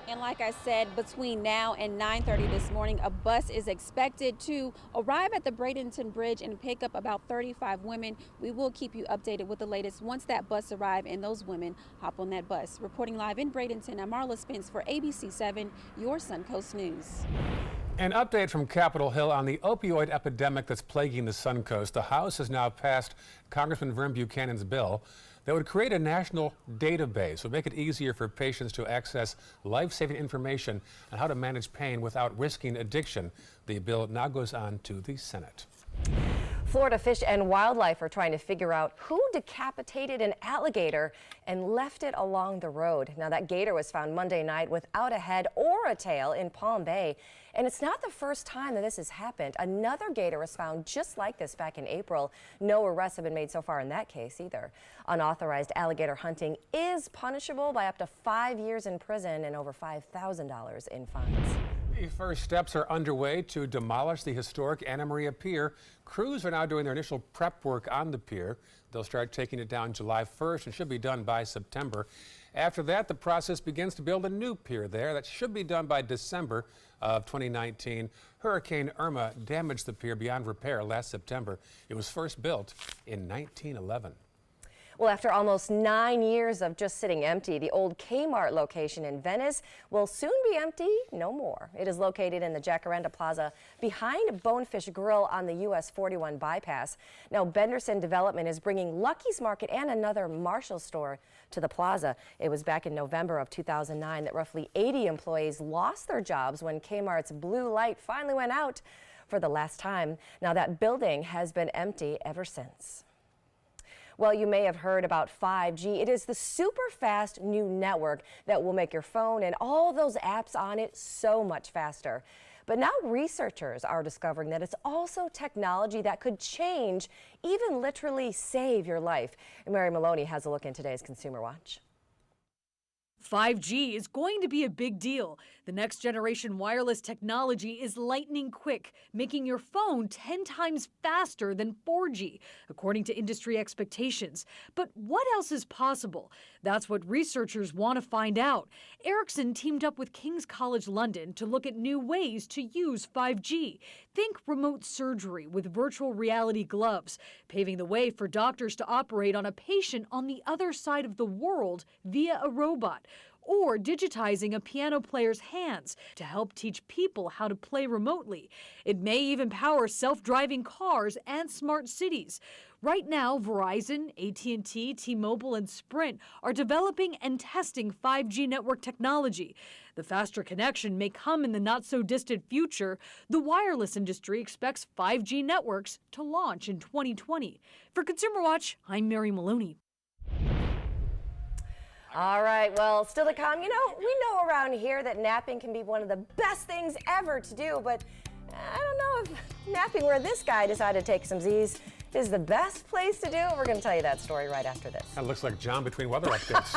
And like I said, between now and 9:30 this morning, a bus is expected to arrive at the Bradenton Bridge and pick up about 35 women. We will keep you updated with the latest once that bus arrives and those women hop on that bus. Reporting live in Bradenton, I'm Marla Spence for ABC 7, your Suncoast News.
An update from Capitol Hill on the opioid epidemic that's plaguing the Suncoast. The House has now passed Congressman Vern Buchanan's bill that would create a national database, would make it easier for patients to access life-saving information on how to manage pain without risking addiction. The bill now goes on to the Senate.
Florida Fish and Wildlife are trying to figure out who decapitated an alligator and left it along the road. Now, that gator was found Monday night without a head or a tail in Palm Bay. And it's not the first time that this has happened. Another gator was found just like this back in April. No arrests have been made so far in that case either. Unauthorized alligator hunting is punishable by up to 5 years in prison and over $5,000 in fines.
The first steps are underway to demolish the historic Anna Maria Pier. Crews are now doing their initial prep work on the pier. They'll start taking it down July 1st and should be done by September. After that, the process begins to build a new pier there. That should be done by December of 2019. Hurricane Irma damaged the pier beyond repair last September. It was first built in 1911.
Well, after almost 9 years of just sitting empty, the old Kmart location in Venice will soon be empty no more. It is located in the Jacaranda Plaza behind Bonefish Grill on the US 41 bypass. Now, Benderson Development is bringing Lucky's Market and another Marshall store to the plaza. It was back in November of 2009 that roughly 80 employees lost their jobs when Kmart's blue light finally went out for the last time. Now, that building has been empty ever since. Well, you may have heard about 5G. It is the super fast new network that will make your phone and all those apps on it so much faster. But now researchers are discovering that it's also technology that could change, even literally save your life. And Mary Maloney has a look in today's Consumer Watch.
5G is going to be a big deal. The next generation wireless technology is lightning quick, making your phone 10 times faster than 4G, according to industry expectations. But what else is possible? That's what researchers want to find out. Ericsson teamed up with King's College London to look at new ways to use 5G. Think remote surgery with virtual reality gloves, paving the way for doctors to operate on a patient on the other side of the world via a robot, or digitizing a piano player's hands to help teach people how to play remotely. It may even power self-driving cars and smart cities. Right now, Verizon, AT&T, T-Mobile, and Sprint are developing and testing 5G network technology. The faster connection may come in the not-so-distant future. The wireless industry expects 5G networks to launch in 2020. For Consumer Watch, I'm Mary Maloney.
All right, well, still to come. You know, we know around here that napping can be one of the best things ever to do, but I don't know if napping where this guy decided to take some Z's is the best place to do it. We're going to tell you that story right after this.
That looks like John between weather updates.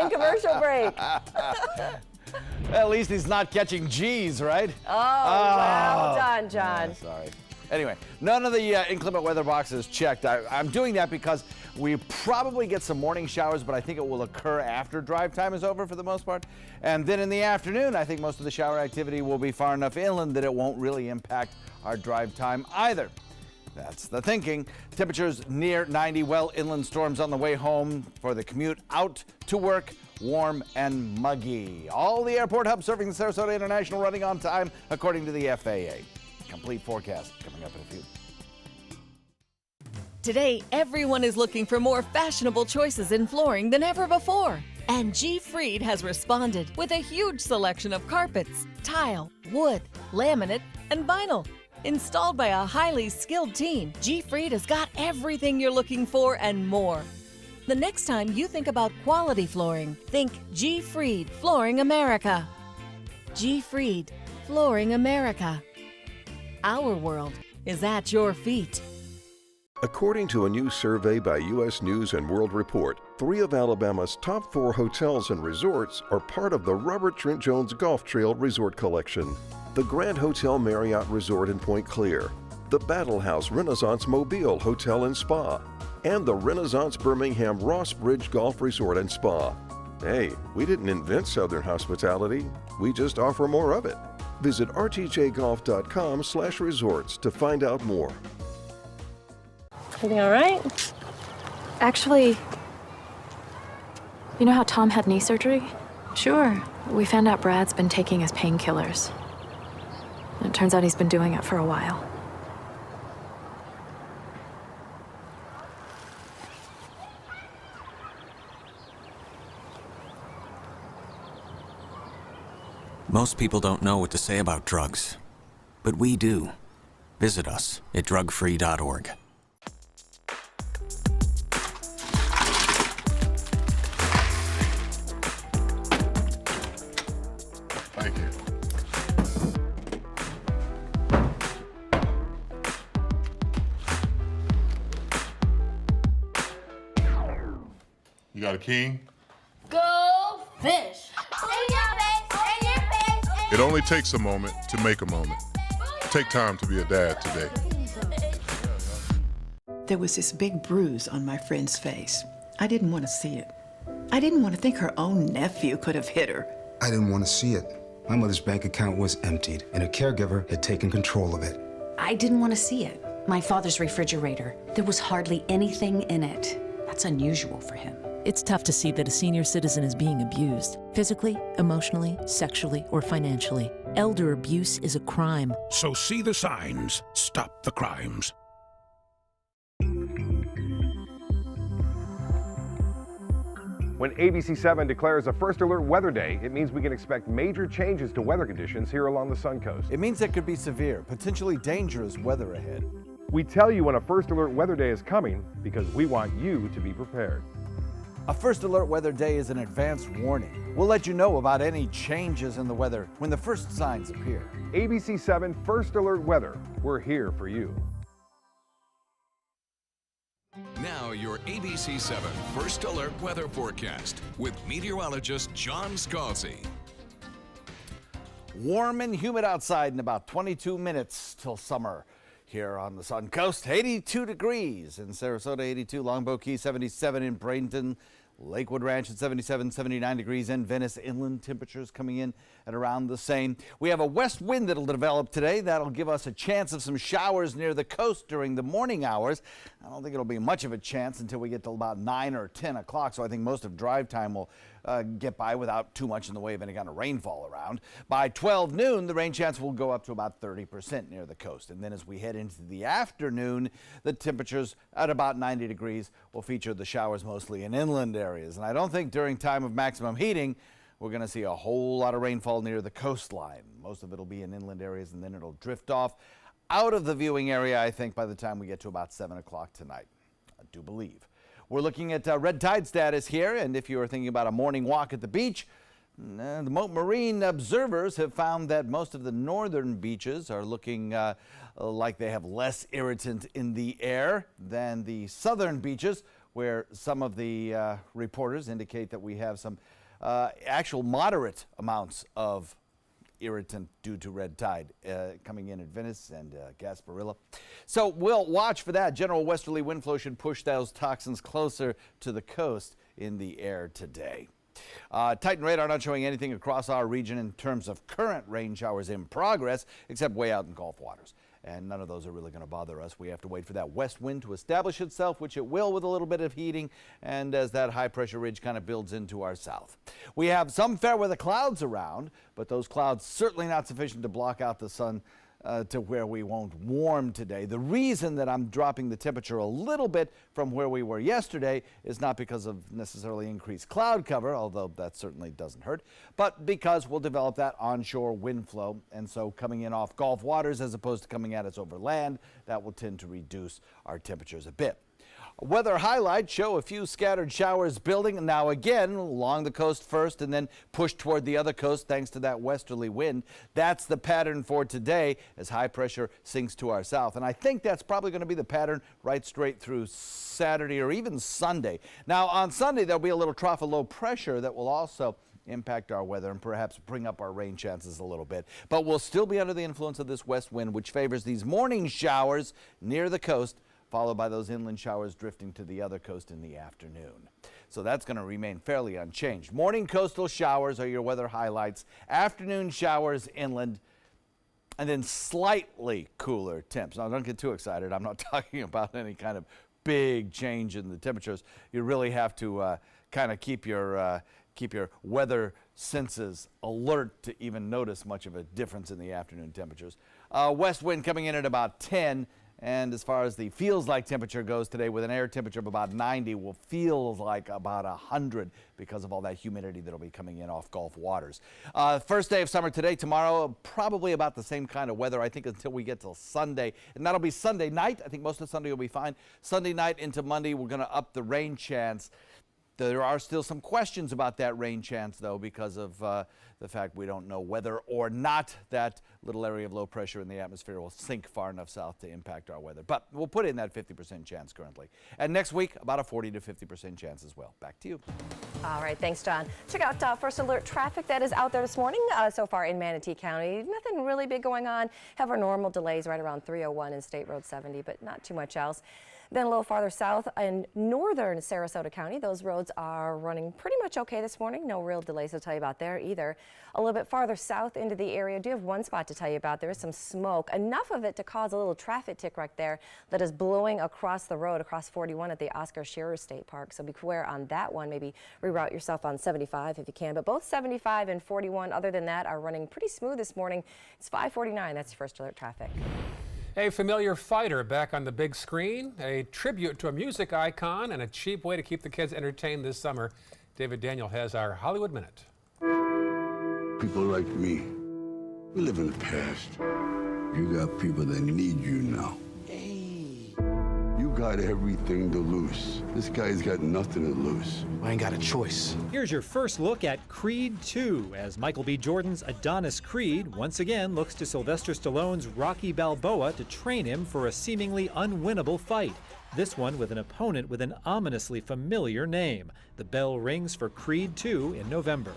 In commercial break.
At least he's not catching G's, right?
Oh, well done, John.
Yeah, sorry. Anyway, none of the inclement weather boxes checked. I'm doing that because we probably get some morning showers, but I think it will occur after drive time is over for the most part. And then in the afternoon, I think most of the shower activity will be far enough inland that it won't really impact our drive time either. That's the thinking. Temperatures near 90, well, inland storms on the way home for the commute out to work, warm and muggy. All the airport hubs serving the Sarasota International running on time, according to the FAA. Complete forecast coming up in a few.
Today, everyone is looking for more fashionable choices in flooring than ever before. And G. Fried has responded with a huge selection of carpets, tile, wood, laminate, and vinyl. Installed by a highly skilled team, G. Fried has got everything you're looking for and more. The next time you think about quality flooring, think G. Fried Flooring America. G. Fried Flooring America. Our world is at your feet.
According to a new survey by U.S. News and World Report, 3 of Alabama's top 4 hotels and resorts are part of the Robert Trent Jones Golf Trail Resort Collection. The Grand Hotel Marriott Resort in Point Clear, the Battle House Renaissance Mobile Hotel and Spa, and the Renaissance Birmingham Ross Bridge Golf Resort and Spa. Hey, we didn't invent Southern hospitality, we just offer more of it. Visit rtjgolf.com/resorts to find out more.
Everything all right?
Actually, you know how Tom had knee surgery?
Sure.
We found out Brad's been taking his painkillers. And it turns out he's been doing it for a while.
Most people don't know what to say about drugs, but we do. Visit us at drugfree.org.
Thank you. You got a king?
Go fish. In your face, in your face, in
It only takes a moment to make a moment. Take time to be a dad today.
There was this big bruise on my friend's face. I didn't want to see it. I didn't want to think her own nephew could have hit her.
I didn't want to see it. My mother's bank account was emptied, and a caregiver had taken control of it.
I didn't want to see it. My father's refrigerator. There was hardly anything in it. That's unusual for him.
It's tough to see that a senior citizen is being abused, physically, emotionally, sexually, or financially. Elder abuse is a crime.
So see the signs. Stop the crimes.
When ABC7 declares a first alert weather day, it means we can expect major changes to weather conditions here along the Suncoast.
It means there could be severe, potentially dangerous weather ahead.
We tell you when a first alert weather day is coming because we want you to be prepared.
A first alert weather day is an advance warning. We'll let you know about any changes in the weather when the first signs appear.
ABC7 First Alert Weather. We're here for you.
Now your ABC7 First Alert Weather Forecast with meteorologist John Scalzi.
Warm and humid outside in about 22 minutes till summer. Here on the Suncoast, 82 degrees in Sarasota, 82, Longboat Key, 77 in Bradenton, Lakewood Ranch at 77, 79 degrees in Venice. Inland temperatures coming in at around the same. We have a west wind that'll develop today. That'll give us a chance of some showers near the coast during the morning hours. I don't think it'll be much of a chance until we get to about 9 or 10 o'clock, so I think most of drive time will get by without too much in the way of any kind of rainfall around. By 12 noon, the rain chance will go up to about 30% near the coast. And then as we head into the afternoon, the temperatures at about 90 degrees will feature the showers mostly in inland areas. And I don't think during time of maximum heating, we're going to see a whole lot of rainfall near the coastline. Most of it will be in inland areas, and then it'll drift off out of the viewing area, I think, by the time we get to about 7 o'clock tonight. I do believe. We're looking at red tide status here, and if you are thinking about a morning walk at the beach, the marine observers have found that most of the northern beaches are looking like they have less irritant in the air than the southern beaches, where some of the reporters indicate that we have some actual moderate amounts of irritant due to red tide coming in at Venice and Gasparilla. So we'll watch for that. General westerly wind flow should push those toxins closer to the coast in the air today. Titan radar not showing anything across our region in terms of current rain showers in progress, except way out in Gulf waters. And none of those are really going to bother us. We have to wait for that west wind to establish itself, which it will with a little bit of heating, and as that high pressure ridge kind of builds into our south. We have some fair weather clouds around, but those clouds certainly not sufficient to block out the sun to where we won't warm today. The reason that I'm dropping the temperature a little bit from where we were yesterday is not because of necessarily increased cloud cover, although that certainly doesn't hurt, but because we'll develop that onshore wind flow, and so coming in off Gulf waters as opposed to coming at us over land, that will tend to reduce our temperatures a bit. Weather highlights show a few scattered showers building now again along the coast first and then pushed toward the other coast thanks to that westerly wind. That's the pattern for today as high pressure sinks to our south. And I think that's probably going to be the pattern right straight through Saturday or even Sunday. Now on Sunday there'll be a little trough of low pressure that will also impact our weather and perhaps bring up our rain chances a little bit. But we'll still be under the influence of this west wind, which favors these morning showers near the coast, followed by those inland showers drifting to the other coast in the afternoon. So that's going to remain fairly unchanged. Morning coastal showers are your weather highlights. Afternoon showers inland, and then slightly cooler temps. Now, don't get too excited. I'm not talking about any kind of big change in the temperatures. You really have to kind of keep your weather senses alert to even notice much of a difference in the afternoon temperatures. West wind coming in at about 10. And as far as the feels like temperature goes today, with an air temperature of about 90, will feel like about 100 because of all that humidity that'll be coming in off Gulf waters. First day of summer today. Tomorrow, probably about the same kind of weather, I think, until we get till Sunday. And that'll be Sunday night. I think most of Sunday will be fine. Sunday night into Monday, we're going to up the rain chance. There are still some questions about that rain chance, though, because of the fact we don't know whether or not that little area of low pressure in the atmosphere will sink far enough south to impact our weather. But we'll put in that 50% chance currently. And next week, about a 40 to 50% chance as well. Back to you.
All right, thanks, John. Check out First Alert traffic that is out there this morning. So far in Manatee County, nothing really big going on. Have our normal delays right around 301 and State Road 70, but not too much else. Then a little farther south in northern Sarasota County, those roads are running pretty much okay this morning. No real delays to tell you about there either. A little bit farther south into the area, I do have one spot to tell you about. There is some smoke, enough of it to cause a little traffic tick right there that is blowing across the road, across 41 at the Oscar Scherer State Park. So be aware on that one. Maybe reroute yourself on 75 if you can. But both 75 and 41, other than that, are running pretty smooth this morning. It's 5:49. That's First Alert traffic.
A familiar fighter back on the big screen, a tribute to a music icon, and a cheap way to keep the kids entertained this summer. David Daniel has our Hollywood Minute.
People like me, we live in the past. You got people that need you now. You got everything to lose. This guy's got nothing to lose.
I ain't got a choice. Here's your first look at Creed 2, as Michael B. Jordan's Adonis Creed once again looks to Sylvester Stallone's Rocky Balboa to train him for a seemingly unwinnable fight. This one with an opponent with an ominously familiar name. The bell rings for Creed 2 in November.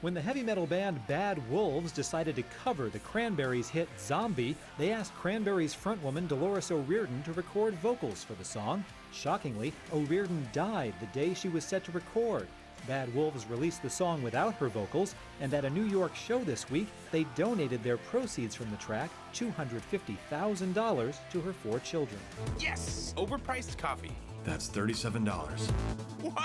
When the heavy metal band Bad Wolves decided to cover the Cranberries' hit Zombie, they asked Cranberries frontwoman Dolores O'Riordan to record vocals for the song. Shockingly, O'Riordan died the day she was set to record. Bad Wolves released the song without her vocals, and at a New York show this week, they donated their proceeds from the track, $250,000, to her 4 children.
Yes! Overpriced coffee. That's $37.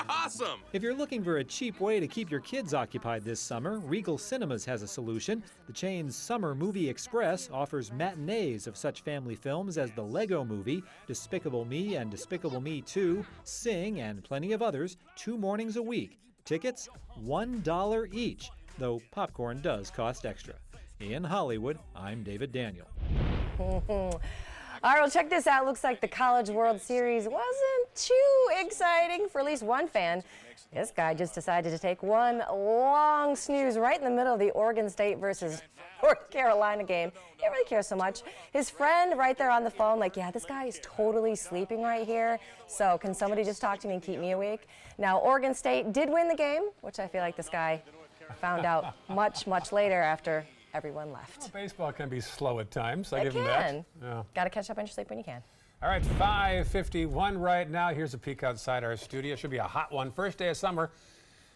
Awesome!
If you're looking for a cheap way to keep your kids occupied this summer, Regal Cinemas has a solution. The chain's Summer Movie Express offers matinees of such family films as The Lego Movie, Despicable Me and Despicable Me 2, Sing, and plenty of others, 2 mornings a week. Tickets, $1 each, though popcorn does cost extra. In Hollywood, I'm David Daniel.
All right, well, check this out. Looks like the College World Series wasn't too exciting for at least one fan. This guy just decided to take one long snooze right in the middle of the Oregon State versus North Carolina game. He didn't really care so much. His friend right there on the phone, like, yeah, this guy is totally sleeping right here. So can somebody just talk to me and keep me awake? Now, Oregon State did win the game, which I feel like this guy found out much, much later after everyone left.
Well, baseball can be slow at times.
I
give him that. Yeah.
Got to catch up on your sleep when you can.
All right, 5:51 right now. Here's a peek outside our studio. Should be a hot one. First day of summer.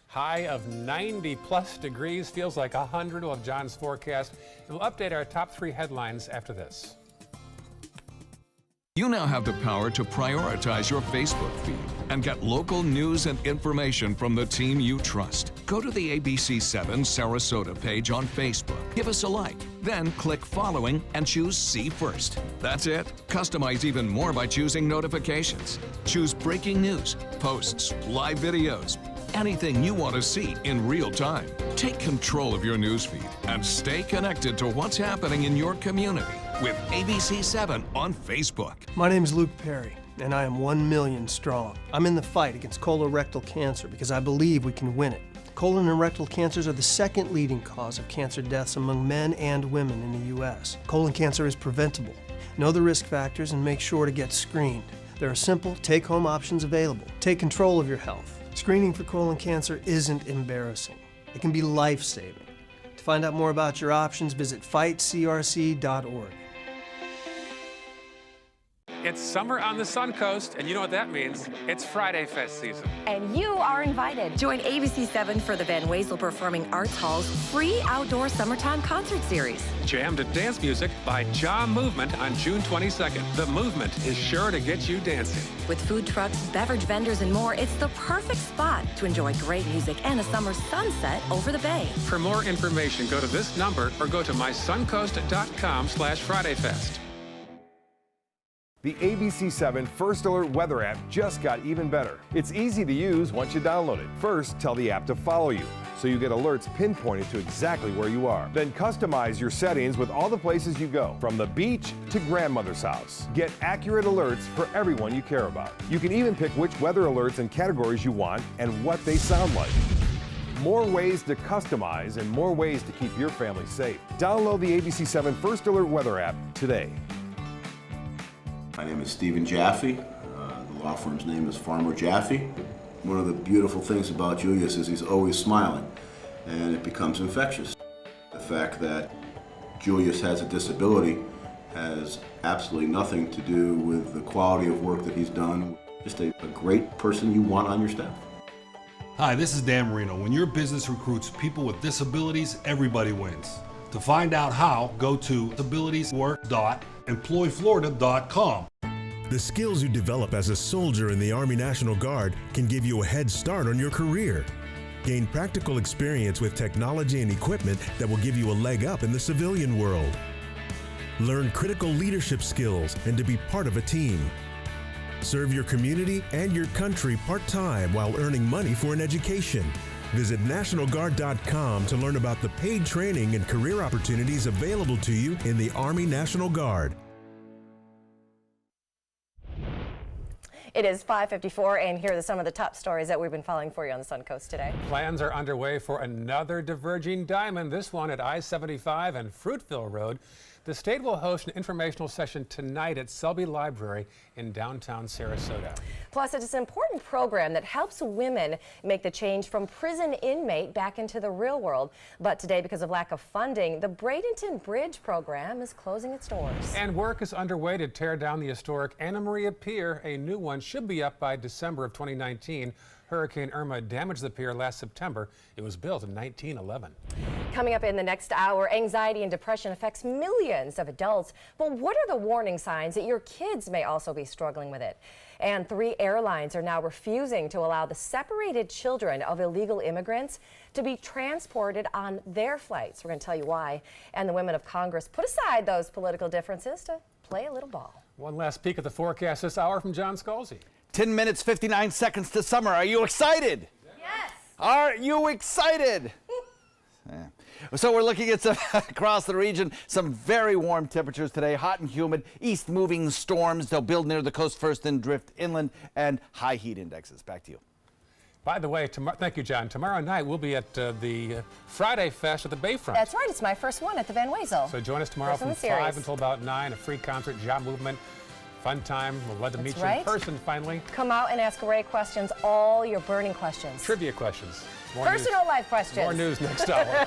High of 90+ degrees. Feels like 100. We'll have John's forecast. And we'll update our top 3 headlines after this.
You now have the power to prioritize your Facebook feed and get local news and information from the team you trust. Go to the ABC7 Sarasota page on Facebook. Give us a like, then click following and choose See First. That's it. Customize even more by choosing notifications. Choose breaking news, posts, live videos, anything you want to see in real time. Take control of your newsfeed and stay connected to what's happening in your community with ABC7 on Facebook.
My name is Luke Perry, and I am 1 million strong. I'm in the fight against colorectal cancer because I believe we can win it. Colon and rectal cancers are the second leading cause of cancer deaths among men and women in the U.S. Colon cancer is preventable. Know the risk factors and make sure to get screened. There are simple, take-home options available. Take control of your health. Screening for colon cancer isn't embarrassing. It can be life-saving. To find out more about your options, visit fightcrc.org.
It's summer on the Suncoast, and you know what that means. It's Friday Fest season.
And you are invited. Join ABC7 for the Van Wezel Performing Arts Hall's free outdoor summertime concert series.
Jam to dance music by Ja Movement on June 22nd. The Movement is sure to get you dancing.
With food trucks, beverage vendors, and more, it's the perfect spot to enjoy great music and a summer sunset over the bay.
For more information, go to this number or go to mysuncoast.com/FridayFest.
The ABC7 First Alert weather app just got even better. It's easy to use once you download it. First, tell the app to follow you, so you get alerts pinpointed to exactly where you are. Then customize your settings with all the places you go, from the beach to grandmother's house. Get accurate alerts for everyone you care about. You can even pick which weather alerts and categories you want and what they sound like. More ways to customize and more ways to keep your family safe. Download the ABC7 First Alert Weather app today.
My name is Stephen Jaffe. The law firm's name is Farmer Jaffe. One of the beautiful things about Julius is he's always smiling, and it becomes infectious. The fact that Julius has a disability has absolutely nothing to do with the quality of work that he's done. Just a great person you want on your staff.
Hi, this is Dan Marino. When your business recruits people with disabilities, everybody wins. To find out how, go to disabilitieswork.employflorida.com.
The skills you develop as a soldier in the Army National Guard can give you a head start on your career. Gain practical experience with technology and equipment that will give you a leg up in the civilian world. Learn critical leadership skills and to be part of a team. Serve your community and your country part-time while earning money for an education. Visit NationalGuard.com to learn about the paid training and career opportunities available to you in the Army National Guard.
It is 5:54, and here are some of the top stories that we've been following for you on the Suncoast today.
Plans are underway for another diverging diamond, this one at I-75 and Fruitville Road. The state will host an informational session tonight at Selby Library in downtown Sarasota.
Plus, it is an important program that helps women make the change from prison inmate back into the real world. But today, because of lack of funding, the Bradenton Bridge program is closing its doors.
And work is underway to tear down the historic Anna Maria Pier. A new one should be up by December of 2019. Hurricane Irma damaged the pier last September. It was built in 1911.
Coming up in the next hour, anxiety and depression affects millions of adults. But what are the warning signs that your kids may also be struggling with it? And 3 airlines are now refusing to allow the separated children of illegal immigrants to be transported on their flights. We're going to tell you why. And the women of Congress put aside those political differences to play a little ball.
One last peek at the forecast this hour from John Scalzi.
10 minutes, 59 seconds to summer. Are you excited?
Yes.
Are you excited? Yeah. So we're looking at some across the region, some very warm temperatures today, hot and humid, east-moving storms. They'll build near the coast first, then drift inland, and high heat indexes. Back to you.
By the way, thank you, John. Tomorrow night we'll be at the Friday Fest at the Bayfront.
That's right. It's my first one at the Van Wezel.
So join us tomorrow from 5 until about 9. A free concert, job movement. Fun time. We'll love to meet you in person finally.
Come out and ask Ray questions, all your burning questions.
Trivia questions.
Personal life questions.
More news next hour.